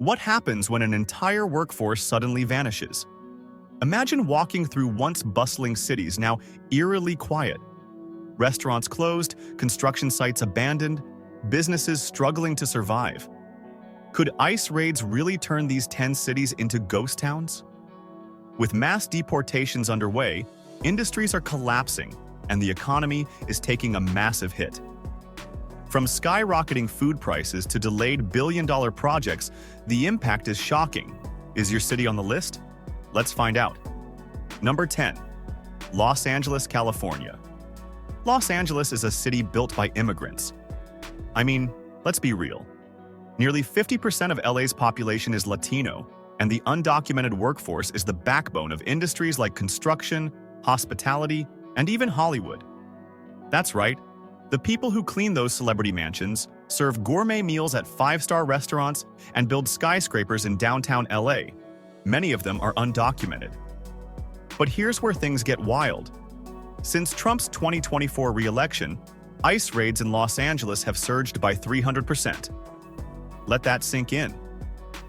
What happens when an entire workforce suddenly vanishes? Imagine walking through once bustling cities now eerily quiet. Restaurants closed, construction sites abandoned, businesses struggling to survive. Could ICE raids really turn these 10 cities into ghost towns? With mass deportations underway, industries are collapsing, and the economy is taking a massive hit. From skyrocketing food prices to delayed billion-dollar projects, the impact is shocking. Is your city on the list? Let's find out. Number 10. Los Angeles, California. Los Angeles is a city built by immigrants. I mean, let's be real. Nearly 50% of LA's population is Latino, and the undocumented workforce is the backbone of industries like construction, hospitality, and even Hollywood. That's right. The people who clean those celebrity mansions, serve gourmet meals at five-star restaurants, and build skyscrapers in downtown LA. Many of them are undocumented. But here's where things get wild. Since Trump's 2024 re-election, ICE raids in Los Angeles have surged by 300%. Let that sink in.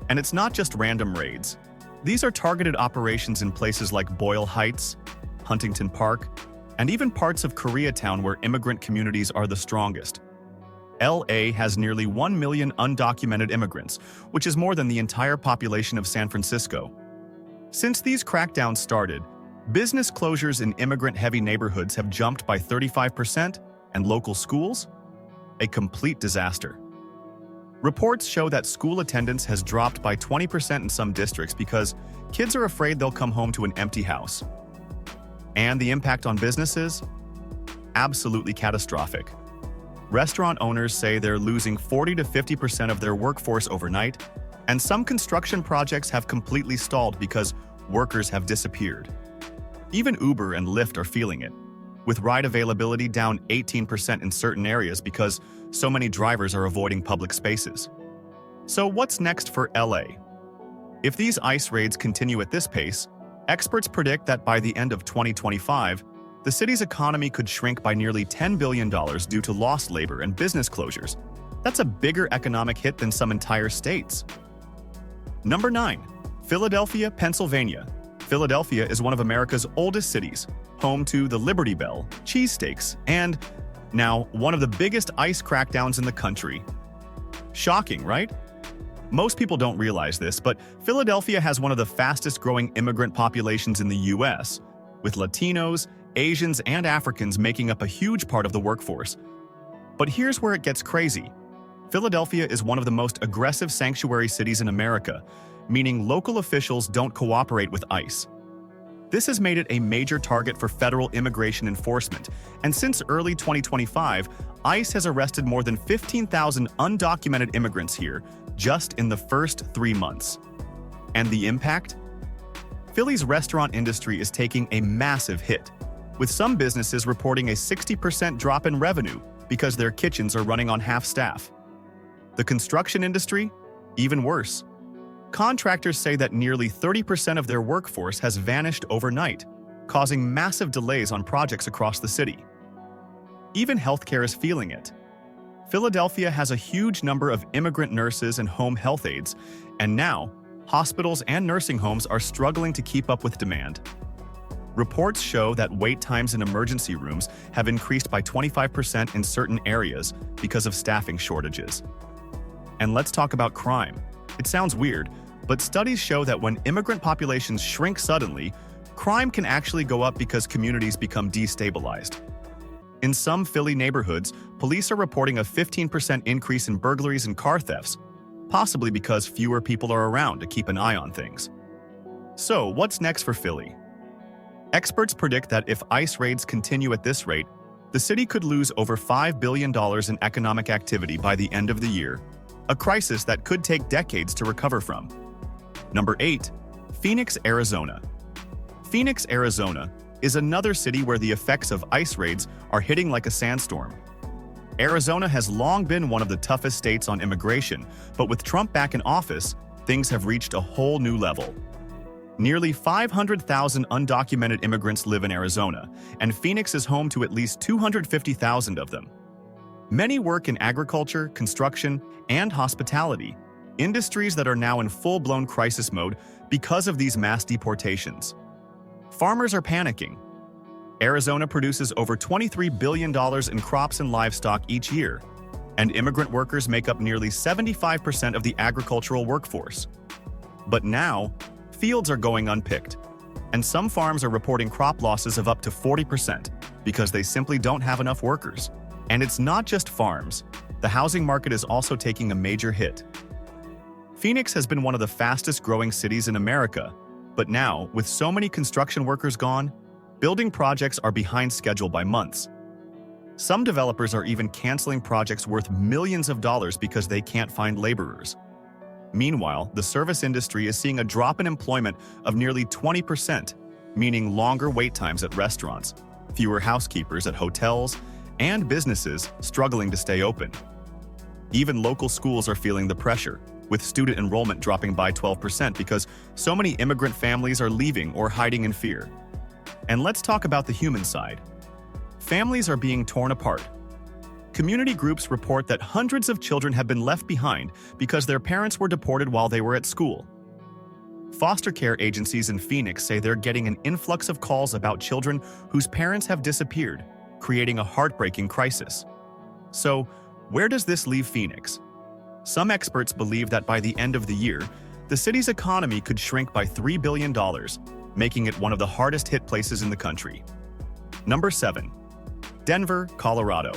And it's not just random raids. These are targeted operations in places like Boyle Heights, Huntington Park, and even parts of Koreatown where immigrant communities are the strongest. LA has nearly 1 million undocumented immigrants, which is more than the entire population of San Francisco. Since these crackdowns started, business closures in immigrant-heavy neighborhoods have jumped by 35%, and local schools? A complete disaster. Reports show that school attendance has dropped by 20% in some districts because kids are afraid they'll come home to an empty house. And the impact on businesses? Absolutely catastrophic. Restaurant owners say they're losing 40 to 50% of their workforce overnight, and some construction projects have completely stalled because workers have disappeared. Even Uber and Lyft are feeling it, with ride availability down 18% in certain areas because so many drivers are avoiding public spaces. So what's next for LA? If these ICE raids continue at this pace, experts predict that by the end of 2025, the city's economy could shrink by nearly $10 billion due to lost labor and business closures. That's a bigger economic hit than some entire states. Number 9. Philadelphia, Pennsylvania. Philadelphia is one of America's oldest cities, home to the Liberty Bell, cheesesteaks, and, now, one of the biggest ICE crackdowns in the country. Shocking, right? Most people don't realize this, but Philadelphia has one of the fastest-growing immigrant populations in the U.S., with Latinos, Asians, and Africans making up a huge part of the workforce. But here's where it gets crazy. Philadelphia is one of the most aggressive sanctuary cities in America, meaning local officials don't cooperate with ICE. This has made it a major target for federal immigration enforcement, and since early 2025, ICE has arrested more than 15,000 undocumented immigrants here just in the first 3 months. And the impact? Philly's restaurant industry is taking a massive hit, with some businesses reporting a 60% drop in revenue because their kitchens are running on half-staff. The construction industry? Even worse. Contractors say that nearly 30% of their workforce has vanished overnight, causing massive delays on projects across the city. Even healthcare is feeling it. Philadelphia has a huge number of immigrant nurses and home health aides, and now, hospitals and nursing homes are struggling to keep up with demand. Reports show that wait times in emergency rooms have increased by 25% in certain areas because of staffing shortages. And let's talk about crime. It sounds weird, but studies show that when immigrant populations shrink suddenly, crime can actually go up because communities become destabilized. In some Philly neighborhoods, police are reporting a 15% increase in burglaries and car thefts, possibly because fewer people are around to keep an eye on things. So, what's next for Philly? Experts predict that if ICE raids continue at this rate, the city could lose over $5 billion in economic activity by the end of the year, a crisis that could take decades to recover from. Number 8. Phoenix, Arizona. Phoenix, Arizona is another city where the effects of ICE raids are hitting like a sandstorm. Arizona has long been one of the toughest states on immigration, but with Trump back in office, things have reached a whole new level. Nearly 500,000 undocumented immigrants live in Arizona, and Phoenix is home to at least 250,000 of them. Many work in agriculture, construction, and hospitality, industries that are now in full-blown crisis mode because of these mass deportations. Farmers are panicking. Arizona produces over $23 billion in crops and livestock each year, and immigrant workers make up nearly 75% of the agricultural workforce. But now, fields are going unpicked, and some farms are reporting crop losses of up to 40% because they simply don't have enough workers. And it's not just farms. The housing market is also taking a major hit. Phoenix has been one of the fastest-growing cities in America, but now, with so many construction workers gone, building projects are behind schedule by months. Some developers are even canceling projects worth millions of dollars because they can't find laborers. Meanwhile, the service industry is seeing a drop in employment of nearly 20%, meaning longer wait times at restaurants, fewer housekeepers at hotels, and businesses struggling to stay open. Even local schools are feeling the pressure, with student enrollment dropping by 12% because so many immigrant families are leaving or hiding in fear. And let's talk about the human side. Families are being torn apart. Community groups report that hundreds of children have been left behind because their parents were deported while they were at school. Foster care agencies in Phoenix say they're getting an influx of calls about children whose parents have disappeared, creating a heartbreaking crisis. So, where does this leave Phoenix? Some experts believe that by the end of the year, the city's economy could shrink by $3 billion, making it one of the hardest-hit places in the country. Number 7. Denver, Colorado.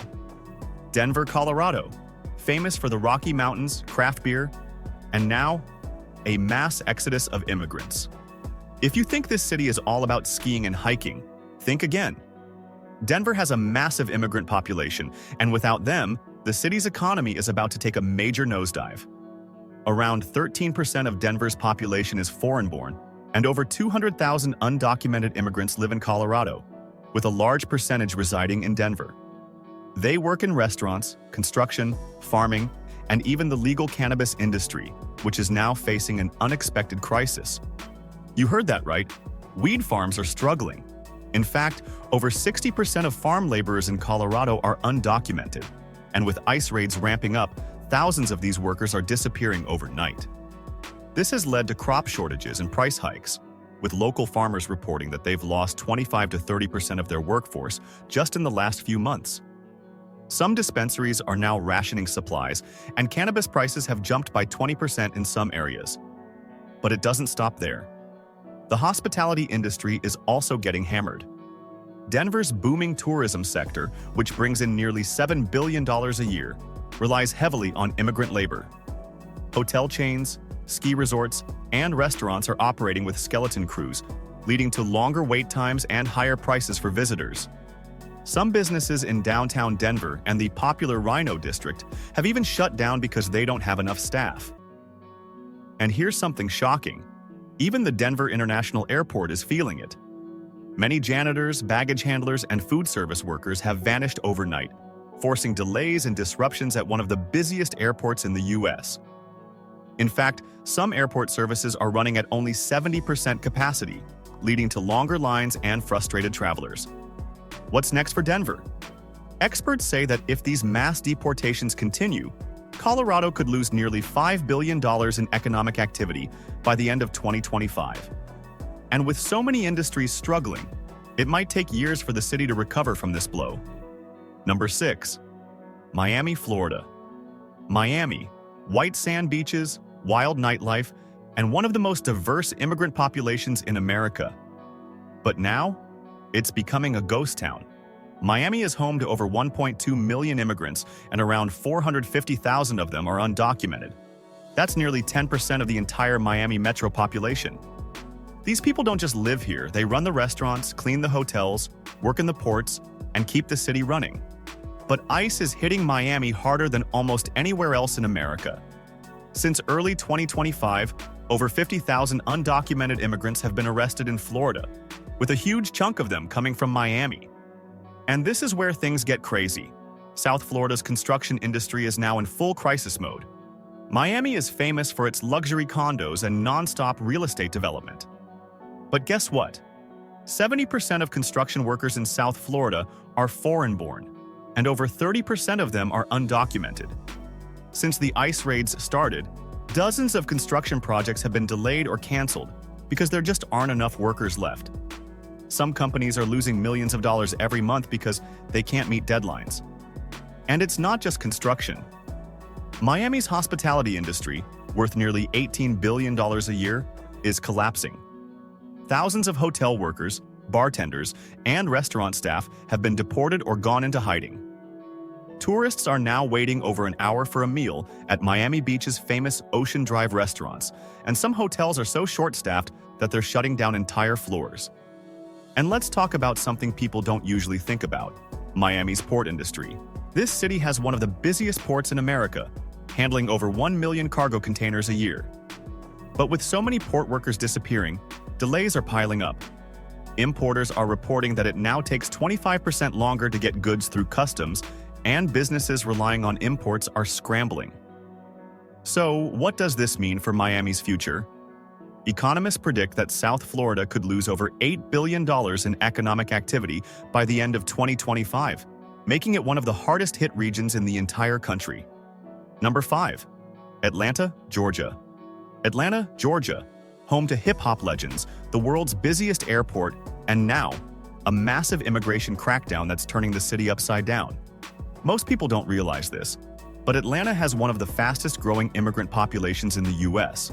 Denver, Colorado, famous for the Rocky Mountains, craft beer, and now, a mass exodus of immigrants. If you think this city is all about skiing and hiking, think again. Denver has a massive immigrant population, and without them, the city's economy is about to take a major nosedive. Around 13% of Denver's population is foreign-born, and over 200,000 undocumented immigrants live in Colorado, with a large percentage residing in Denver. They work in restaurants, construction, farming, and even the legal cannabis industry, which is now facing an unexpected crisis. You heard that right. Weed farms are struggling. In fact, over 60% of farm laborers in Colorado are undocumented, and with ICE raids ramping up, thousands of these workers are disappearing overnight. This has led to crop shortages and price hikes, with local farmers reporting that they've lost 25 to 30% of their workforce just in the last few months. Some dispensaries are now rationing supplies, and cannabis prices have jumped by 20% in some areas. But it doesn't stop there. The hospitality industry is also getting hammered. Denver's booming tourism sector, which brings in nearly $7 billion a year, relies heavily on immigrant labor. Hotel chains, ski resorts, and restaurants are operating with skeleton crews, leading to longer wait times and higher prices for visitors. Some businesses in downtown Denver and the popular Rhino district have even shut down because they don't have enough staff. And here's something shocking. Even the Denver International Airport is feeling it. Many janitors, baggage handlers, and food service workers have vanished overnight, forcing delays and disruptions at one of the busiest airports in the U.S. In fact, some airport services are running at only 70% capacity, leading to longer lines and frustrated travelers. What's next for Denver? Experts say that if these mass deportations continue, Colorado could lose nearly $5 billion in economic activity by the end of 2025. And with so many industries struggling, it might take years for the city to recover from this blow. Number 6. Miami, Florida. Miami, white sand beaches, wild nightlife, and one of the most diverse immigrant populations in America. But now, it's becoming a ghost town. Miami is home to over 1.2 million immigrants, and around 450,000 of them are undocumented. That's nearly 10% of the entire Miami metro population. These people don't just live here, they run the restaurants, clean the hotels, work in the ports, and keep the city running. But ICE is hitting Miami harder than almost anywhere else in America. Since early 2025, over 50,000 undocumented immigrants have been arrested in Florida, with a huge chunk of them coming from Miami. And this is where things get crazy. South Florida's construction industry is now in full crisis mode. Miami is famous for its luxury condos and non-stop real estate development. But guess what? 70% of construction workers in South Florida are foreign-born, and over 30% of them are undocumented. Since the ICE raids started, Dozens of construction projects have been delayed or canceled because there just aren't enough workers left. Some companies are losing millions of dollars every month because they can't meet deadlines. And it's not just construction. Miami's hospitality industry, worth nearly $18 billion a year, is collapsing. Thousands of hotel workers, bartenders, and restaurant staff have been deported or gone into hiding. Tourists are now waiting over an hour for a meal at Miami Beach's famous Ocean Drive restaurants, and some hotels are so short-staffed that they're shutting down entire floors. And let's talk about something people don't usually think about: Miami's port industry. This city has one of the busiest ports in America, handling over 1 million cargo containers a year. But with so many port workers disappearing, delays are piling up. Importers are reporting that it now takes 25% longer to get goods through customs, and businesses relying on imports are scrambling. So, what does this mean for Miami's future? Economists predict that South Florida could lose over $8 billion in economic activity by the end of 2025, making it one of the hardest-hit regions in the entire country. Number 5. Atlanta, Georgia. Atlanta, Georgia, home to hip-hop legends, the world's busiest airport, and now, a massive immigration crackdown that's turning the city upside down. Most people don't realize this, but Atlanta has one of the fastest-growing immigrant populations in the U.S.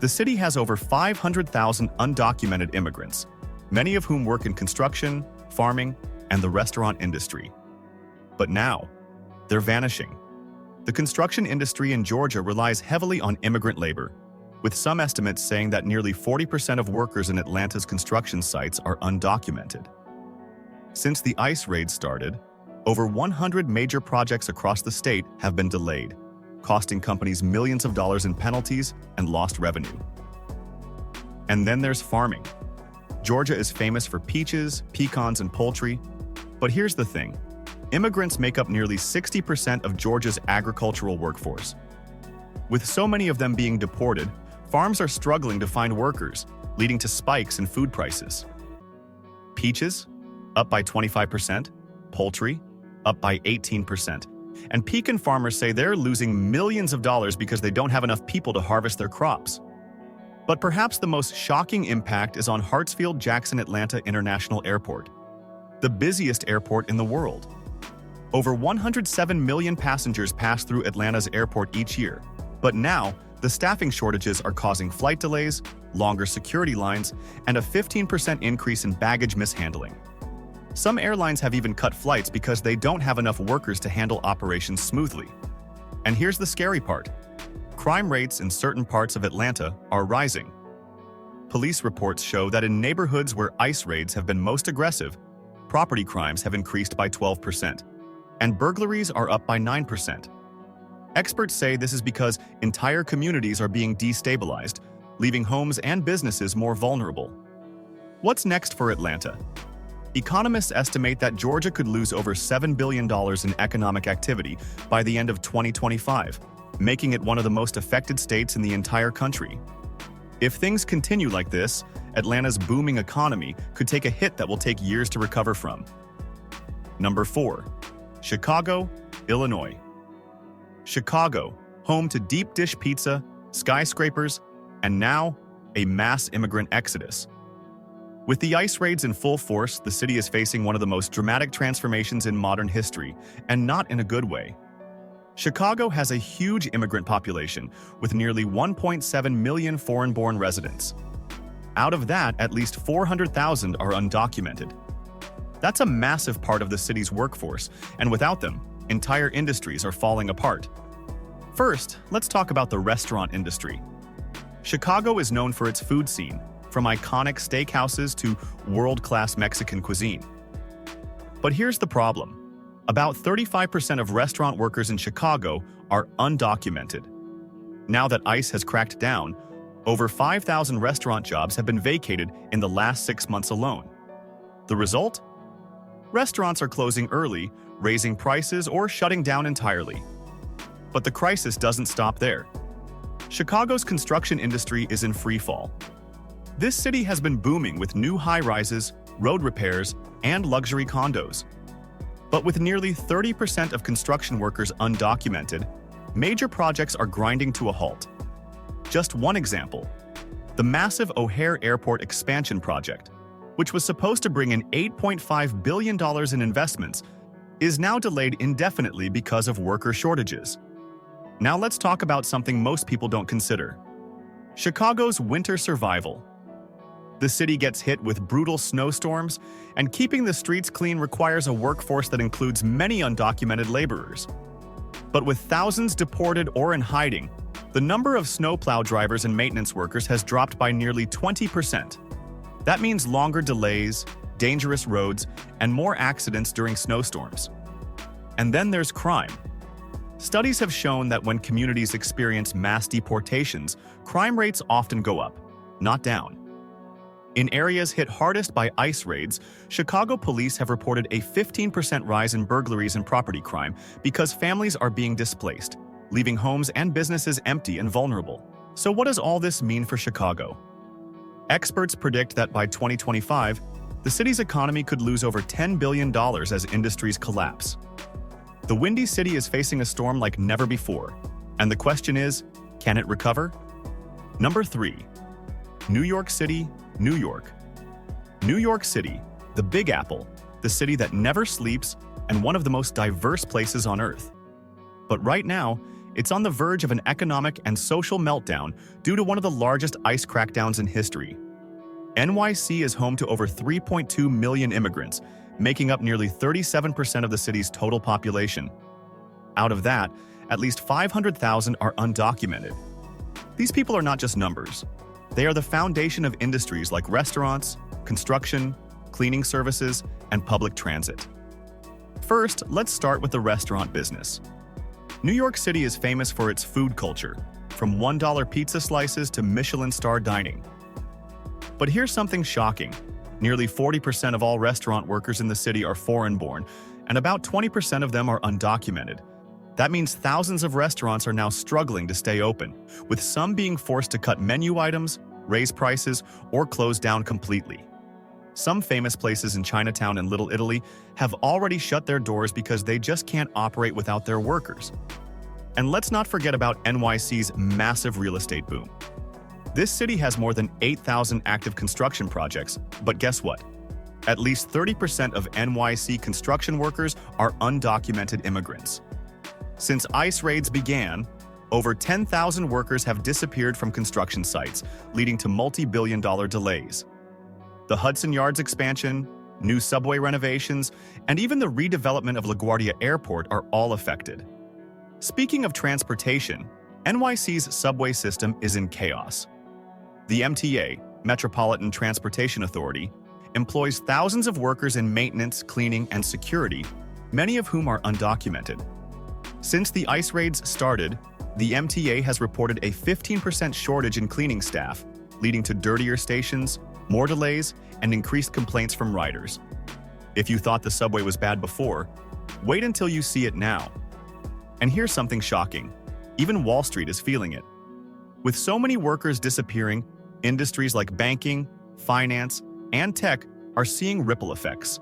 The city has over 500,000 undocumented immigrants, many of whom work in construction, farming, and the restaurant industry. But now, they're vanishing. The construction industry in Georgia relies heavily on immigrant labor, with some estimates saying that nearly 40% of workers in Atlanta's construction sites are undocumented. Since the ICE raids started, over 100 major projects across the state have been delayed, costing companies millions of dollars in penalties and lost revenue. And then there's farming. Georgia is famous for peaches, pecans, and poultry. But here's the thing: immigrants make up nearly 60% of Georgia's agricultural workforce. With so many of them being deported, farms are struggling to find workers, leading to spikes in food prices. Peaches, up by 25%, poultry, up by 18%. And pecan farmers say they're losing millions of dollars because they don't have enough people to harvest their crops. But perhaps the most shocking impact is on Hartsfield-Jackson Atlanta International Airport, the busiest airport in the world. Over 107 million passengers pass through Atlanta's airport each year, but now the staffing shortages are causing flight delays, longer security lines, and a 15% increase in baggage mishandling. Some airlines have even cut flights because they don't have enough workers to handle operations smoothly. And here's the scary part: crime rates in certain parts of Atlanta are rising. Police reports show that in neighborhoods where ICE raids have been most aggressive, property crimes have increased by 12%, and burglaries are up by 9%. Experts say this is because entire communities are being destabilized, leaving homes and businesses more vulnerable. What's next for Atlanta? Economists estimate that Georgia could lose over $7 billion in economic activity by the end of 2025, making it one of the most affected states in the entire country. If things continue like this, Atlanta's booming economy could take a hit that will take years to recover from. Number 4. Chicago, Illinois. Chicago, home to deep dish pizza, skyscrapers, and now a mass immigrant exodus. With the ICE raids in full force, the city is facing one of the most dramatic transformations in modern history, and not in a good way. Chicago has a huge immigrant population, with nearly 1.7 million foreign-born residents. Out of that, at least 400,000 are undocumented. That's a massive part of the city's workforce, and without them, entire industries are falling apart. First, let's talk about the restaurant industry. Chicago is known for its food scene, from iconic steakhouses to world-class Mexican cuisine. But here's the problem: about 35% of restaurant workers in Chicago are undocumented. Now that ICE has cracked down, over 5,000 restaurant jobs have been vacated in the last 6 months alone. The result? Restaurants are closing early, raising prices, or shutting down entirely. But the crisis doesn't stop there. Chicago's construction industry is in free fall. This city has been booming with new high-rises, road repairs, and luxury condos. But with nearly 30% of construction workers undocumented, major projects are grinding to a halt. Just one example, the massive O'Hare Airport expansion project, which was supposed to bring in $8.5 billion in investments, is now delayed indefinitely because of worker shortages. Now let's talk about something most people don't consider: Chicago's winter survival. The city gets hit with brutal snowstorms, and keeping the streets clean requires a workforce that includes many undocumented laborers. But with thousands deported or in hiding, the number of snowplow drivers and maintenance workers has dropped by nearly 20%. That means longer delays, dangerous roads, and more accidents during snowstorms. And then there's crime. Studies have shown that when communities experience mass deportations, crime rates often go up, not down. In areas hit hardest by ICE raids, Chicago police have reported a 15% rise in burglaries and property crime because families are being displaced, leaving homes and businesses empty and vulnerable. So what does all this mean for Chicago? Experts predict that by 2025, the city's economy could lose over $10 billion as industries collapse. The Windy City is facing a storm like never before, and the question is, can it recover? Number 3. New York City, New York. New York City, the Big Apple, the city that never sleeps and one of the most diverse places on Earth. But right now, it's on the verge of an economic and social meltdown due to one of the largest ICE crackdowns in history. NYC is home to over 3.2 million immigrants, making up nearly 37% of the city's total population. Out of that, at least 500,000 are undocumented. These people are not just numbers. They are the foundation of industries like restaurants, construction, cleaning services, and public transit. First, let's start with the restaurant business. New York City is famous for its food culture, from $1 pizza slices to Michelin-star dining. But here's something shocking. Nearly 40% of all restaurant workers in the city are foreign-born, and about 20% of them are undocumented. That means thousands of restaurants are now struggling to stay open, with some being forced to cut menu items, raise prices, or close down completely. Some famous places in Chinatown and Little Italy have already shut their doors because they just can't operate without their workers. And let's not forget about NYC's massive real estate boom. This city has more than 8,000 active construction projects, but guess what? At least 30% of NYC construction workers are undocumented immigrants. Since ICE raids began, over 10,000 workers have disappeared from construction sites, leading to multi-billion-dollar delays. The Hudson Yards expansion, new subway renovations, and even the redevelopment of LaGuardia Airport are all affected. Speaking of transportation, NYC's subway system is in chaos. The MTA, Metropolitan Transportation Authority, employs thousands of workers in maintenance, cleaning, and security, many of whom are undocumented. Since the ICE raids started, the MTA has reported a 15% shortage in cleaning staff, leading to dirtier stations, more delays, and increased complaints from riders. If you thought the subway was bad before, wait until you see it now. And here's something shocking. Even Wall Street is feeling it. With so many workers disappearing, industries like banking, finance, and tech are seeing ripple effects.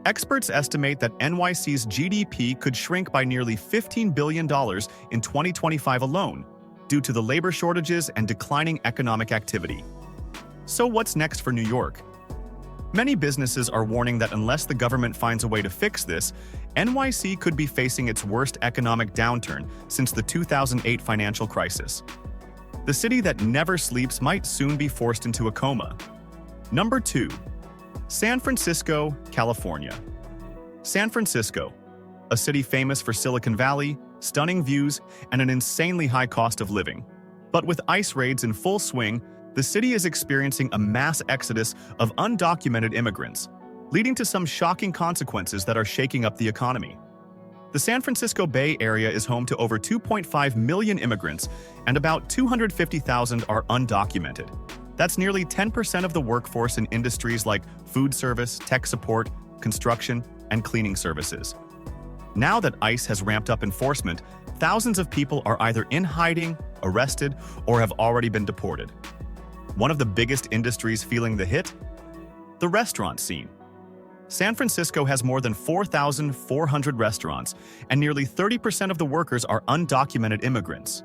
Experts estimate that NYC's GDP could shrink by nearly $15 billion in 2025 alone, due to the labor shortages and declining economic activity. So what's next for New York? Many businesses are warning that unless the government finds a way to fix this, NYC could be facing its worst economic downturn since the 2008 financial crisis. The city that never sleeps might soon be forced into a coma. Number 2. San Francisco, California. San Francisco, a city famous for Silicon Valley, stunning views, and an insanely high cost of living. But with ICE raids in full swing, the city is experiencing a mass exodus of undocumented immigrants, leading to some shocking consequences that are shaking up the economy. The San Francisco Bay Area is home to over 2.5 million immigrants, and about 250,000 are undocumented. That's nearly 10% of the workforce in industries like food service, tech support, construction, and cleaning services. Now that ICE has ramped up enforcement, thousands of people are either in hiding, arrested, or have already been deported. One of the biggest industries feeling the hit? The restaurant scene. San Francisco has more than 4,400 restaurants, and nearly 30% of the workers are undocumented immigrants.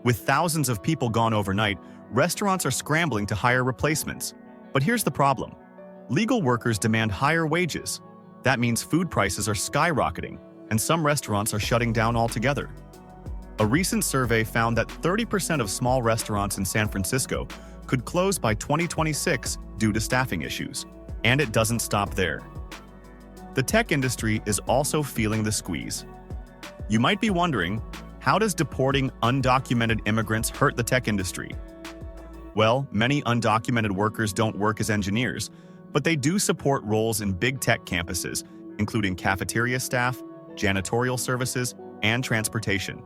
With thousands of people gone overnight, restaurants are scrambling to hire replacements. But here's the problem. Legal workers demand higher wages. That means food prices are skyrocketing, and some restaurants are shutting down altogether. A recent survey found that 30% of small restaurants in San Francisco could close by 2026 due to staffing issues. And it doesn't stop there. The tech industry is also feeling the squeeze. You might be wondering, how does deporting undocumented immigrants hurt the tech industry? Well, many undocumented workers don't work as engineers, but they do support roles in big tech campuses, including cafeteria staff, janitorial services, and transportation.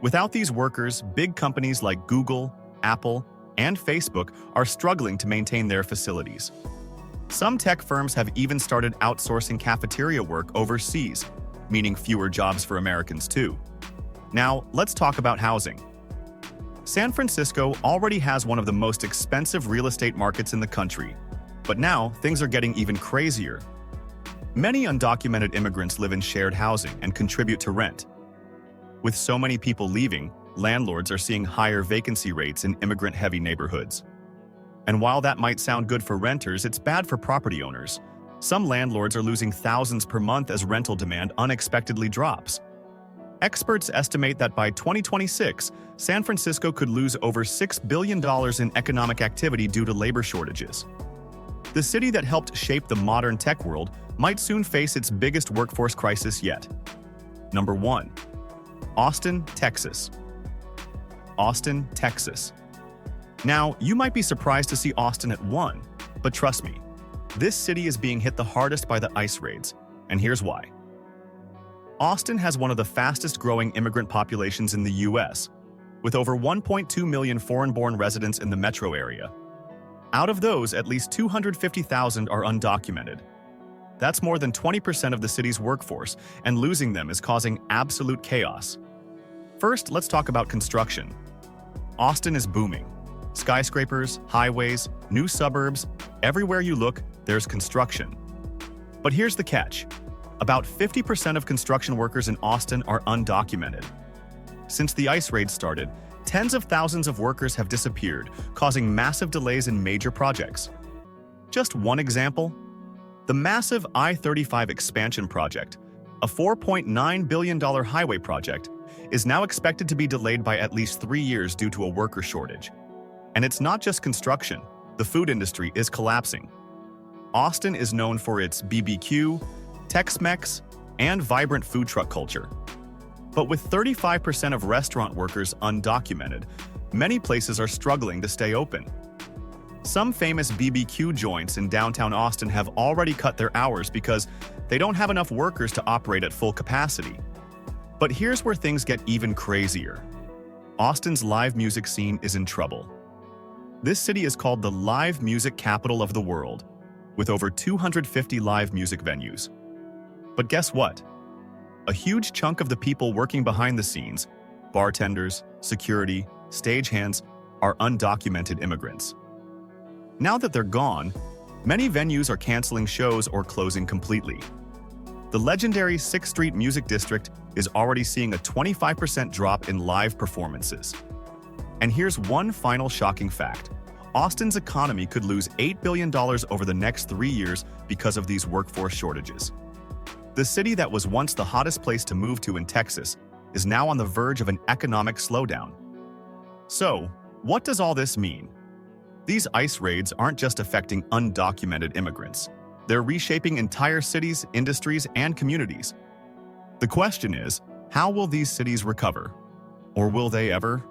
Without these workers, big companies like Google, Apple, and Facebook are struggling to maintain their facilities. Some tech firms have even started outsourcing cafeteria work overseas, meaning fewer jobs for Americans too. Now, let's talk about housing. San Francisco already has one of the most expensive real estate markets in the country, but now things are getting even crazier. Many undocumented immigrants live in shared housing and contribute to rent. With so many people leaving, landlords are seeing higher vacancy rates in immigrant-heavy neighborhoods. And while that might sound good for renters, it's bad for property owners. Some landlords are losing thousands per month as rental demand unexpectedly drops. Experts estimate that by 2026, San Francisco could lose over $6 billion in economic activity due to labor shortages. The city that helped shape the modern tech world might soon face its biggest workforce crisis yet. Number 1. Austin, Texas. Austin, Texas. Now, you might be surprised to see Austin at 1, but trust me, this city is being hit the hardest by the ICE raids, and here's why. Austin has one of the fastest-growing immigrant populations in the U.S., with over 1.2 million foreign-born residents in the metro area. Out of those, at least 250,000 are undocumented. That's more than 20% of the city's workforce, and losing them is causing absolute chaos. First, let's talk about construction. Austin is booming. Skyscrapers, highways, new suburbs, everywhere you look, there's construction. But here's the catch. About 50% of construction workers in Austin are undocumented. Since the ICE raid started, tens of thousands of workers have disappeared, causing massive delays in major projects. Just one example, the massive I-35 expansion project, a $4.9 billion highway project, is now expected to be delayed by at least 3 years due to a worker shortage. And it's not just construction, the food industry is collapsing. Austin is known for its BBQ, Tex-Mex, and vibrant food truck culture. But with 35% of restaurant workers undocumented, many places are struggling to stay open. Some famous BBQ joints in downtown Austin have already cut their hours because they don't have enough workers to operate at full capacity. But here's where things get even crazier. Austin's live music scene is in trouble. This city is called the live music capital of the world, with over 250 live music venues. But guess what? A huge chunk of the people working behind the scenes, bartenders, security, stagehands, are undocumented immigrants. Now that they're gone, many venues are canceling shows or closing completely. The legendary 6th Street Music District is already seeing a 25% drop in live performances. And here's one final shocking fact. Austin's economy could lose $8 billion over the next 3 years because of these workforce shortages. The city that was once the hottest place to move to in Texas is now on the verge of an economic slowdown. So, what does all this mean? These ICE raids aren't just affecting undocumented immigrants. They're reshaping entire cities, industries, and communities. The question is, how will these cities recover? Or will they ever?